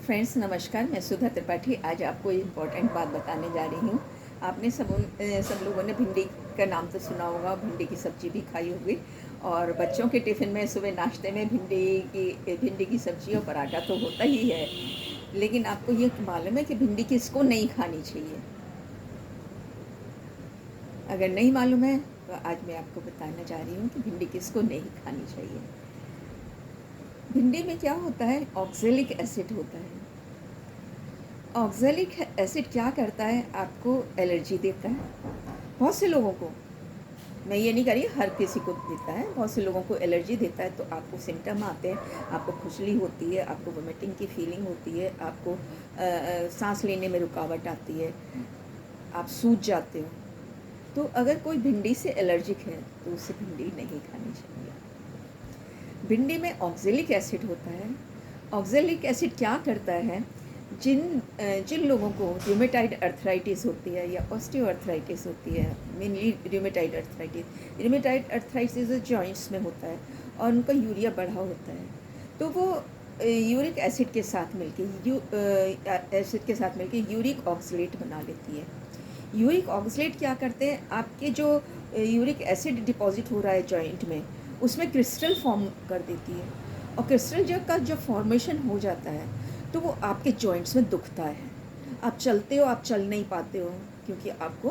Friends नमस्कार, मैं सुधा त्रिपाठी आज आपको इम्पोर्टेंट बात बताने जा रही हूँ। आपने सब लोगों ने भिंडी का नाम तो सुना होगा, भिंडी की सब्ज़ी भी खाई होगी और बच्चों के टिफ़िन में सुबह नाश्ते में भिंडी की सब्ज़ी और पराठा तो होता ही है। लेकिन आपको ये मालूम है कि भिंडी किसको नहीं खानी चाहिए? अगर नहीं मालूम है तो आज मैं आपको बताने जा रही हूँ कि भिंडी किसको नहीं खानी चाहिए। भिंडी में क्या होता है? ऑक्सैलिक एसिड होता है। ऑक्सैलिक एसिड क्या करता है? आपको एलर्जी देता है। बहुत से लोगों को, मैं ये नहीं कह रही हर किसी को देता है, बहुत से लोगों को एलर्जी देता है। तो आपको सिम्टम आते हैं, आपको खुजली होती है, आपको वोमिटिंग की फीलिंग होती है, आपको सांस लेने में रुकावट आती है, आप सूज जाते हो। तो अगर कोई भिंडी से एलर्जिक है तो उसे भिंडी नहीं खानी चाहिए। भिंडी में ऑक्सैलिक एसिड होता है। ऑक्सैलिक एसिड क्या करता है? जिन लोगों को रूमेटाइड अर्थराइटिस होती है या ऑस्टियोआर्थराइटिस होती है, मेनली रूमेटाइड अर्थराइटिस जॉइंट्स में होता है और उनका यूरिया बढ़ा होता है, तो वो यूरिक एसिड के साथ मिलके यूरिक ऑक्सलेट बना लेती है। यूरिक ऑक्सलेट क्या करते हैं? आपके जो यूरिक एसिड डिपॉजिट हो रहा है जॉइंट में, उसमें क्रिस्टल फॉर्म कर देती है और क्रिस्टल जब फॉर्मेशन हो जाता है तो वो आपके जॉइंट्स में दुखता है। आप चलते हो, आप चल नहीं पाते हो, क्योंकि आपको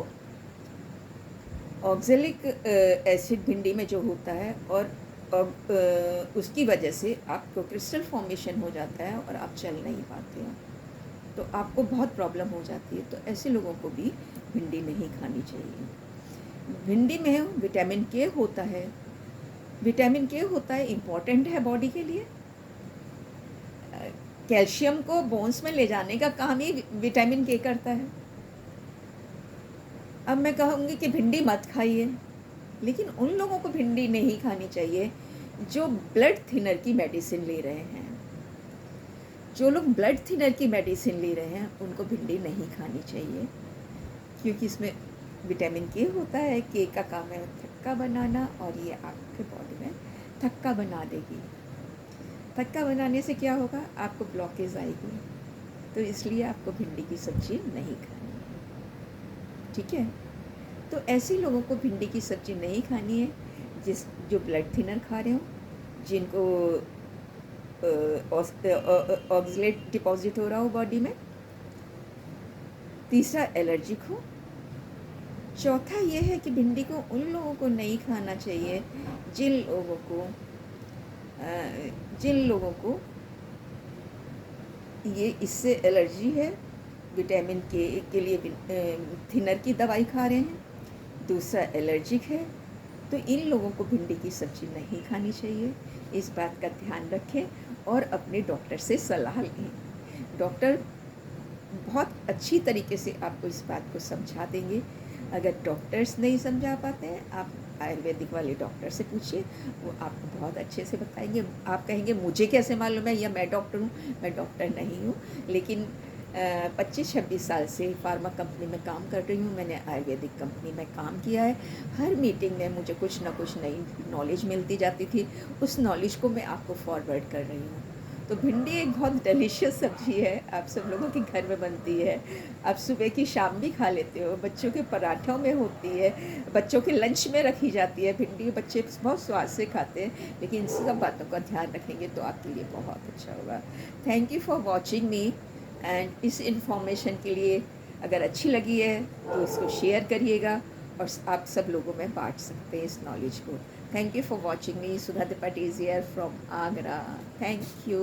ऑक्सैलिक एसिड भिंडी में जो होता है और उसकी वजह से आपको क्रिस्टल फॉर्मेशन हो जाता है और आप चल नहीं पाते हो, तो आपको बहुत प्रॉब्लम हो जाती है। तो ऐसे लोगों को भी भिंडी नहीं खानी चाहिए। भिंडी में विटामिन के होता है। विटामिन के होता है, इम्पॉर्टेंट है बॉडी के लिए। कैल्शियम को बोन्स में ले जाने का काम ही विटामिन के करता है। अब मैं कहूँगी कि भिंडी मत खाइए, लेकिन उन लोगों को भिंडी नहीं खानी चाहिए जो ब्लड थिनर की मेडिसिन ले रहे हैं। जो लोग ब्लड थिनर की मेडिसिन ले रहे हैं उनको भिंडी नहीं खानी चाहिए, क्योंकि इसमें विटामिन के होता है। के का काम है थक्का बनाना और ये आपके बॉडी में थक्का बना देगी। थक्का बनाने से क्या होगा? आपको ब्लॉकेज आएगी, तो इसलिए आपको भिंडी की सब्ज़ी नहीं खानी है, ठीक है? तो ऐसे लोगों को भिंडी की सब्ज़ी नहीं खानी है जो ब्लड थिनर खा रहे हो, जिनको ऑक्सलेट डिपॉजिट हो रहा हो बॉडी में। तीसरा, एलर्जिक हो। चौथा ये है कि भिंडी को उन लोगों को नहीं खाना चाहिए जिन लोगों को ये इससे एलर्जी है, विटामिन के लिए थिनर की दवाई खा रहे हैं। दूसरा, एलर्जिक है, तो इन लोगों को भिंडी की सब्ज़ी नहीं खानी चाहिए। इस बात का ध्यान रखें और अपने डॉक्टर से सलाह लें। डॉक्टर बहुत अच्छी तरीके से आपको इस बात को समझा देंगे। अगर डॉक्टर्स नहीं समझा पाते हैं, आप आयुर्वेदिक वाले डॉक्टर से पूछिए, वो आपको बहुत अच्छे से बताएंगे। आप कहेंगे मुझे कैसे मालूम है, या मैं डॉक्टर हूँ? मैं डॉक्टर नहीं हूँ, लेकिन 25-26 साल से फार्मा कंपनी में काम कर रही हूँ। मैंने आयुर्वेदिक कंपनी में काम किया है। हर मीटिंग में मुझे कुछ ना कुछ नई नॉलेज मिलती जाती थी। उस नॉलेज को मैं आपको फॉरवर्ड कर रही हूँ। तो भिंडी एक बहुत डिलीशियस सब्ज़ी है, आप सब लोगों के घर में बनती है। आप सुबह की शाम भी खा लेते हो, बच्चों के पराठों में होती है, बच्चों के लंच में रखी जाती है भिंडी। बच्चे बहुत स्वाद से खाते हैं, लेकिन इन सब बातों का ध्यान रखेंगे तो आपके लिए बहुत अच्छा होगा। Thank you for watching me, and इस इंफॉर्मेशन के लिए अगर अच्छी लगी है तो इसको शेयर करिएगा और आप सब लोगों में बांट सकते हैं इस नॉलेज को। Thank you for watching me. Sudha Tripathi is here from Agra. Thank you.